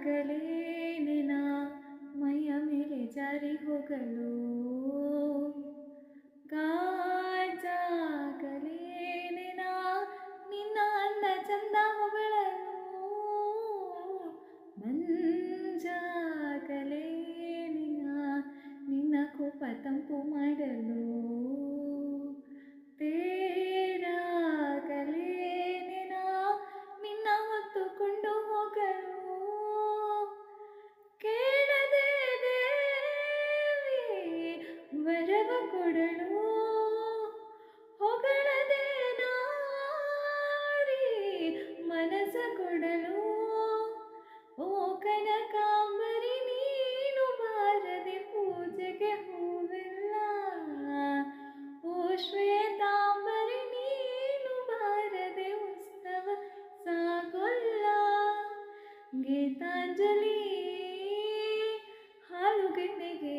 ನೀರಾಗಲೇನೆನ ಮೈಯ ಮೇಲೆ ಜಾರಿ ಹೋಗಲು ಗಾಜಾಗಲೇನೆನ ನಿನ್ನ ಅಂದ ಚಂದ ಹೊಗಳಲು ಮಂಜಾಗಲೇನೆನ ನಿನ್ನ ಕೋಪ ತಂಪು ಮಾಡಲು ತೇರಾಗಲೇನೆನ ನಿನ್ನ ಹೊತ್ತುಕೊಂಡು ಹೋಗಲು ಕೇಳದೆ ದೇವಿ ವರವ ಕೊಡಲು ಹೊಗಳದೆ ನಾರಿ ಮನಸ ಕೊಡಲು ಓ ಕನಕಾಂಬರಿ ನೀನು ಬಾರದೆ ಪೂಜೆಗೆ ಹೂವಿಲ್ಲ ಓ ಶ್ವೇತಾಂಬರಿ ನೀನು ಬಾರದೆ ಉತ್ಸವ ಸಾಗೊಲ್ಲ ಗೀತಾಂಜಲಿ ಹಾಲುಗೆನ್ನೆಗೆ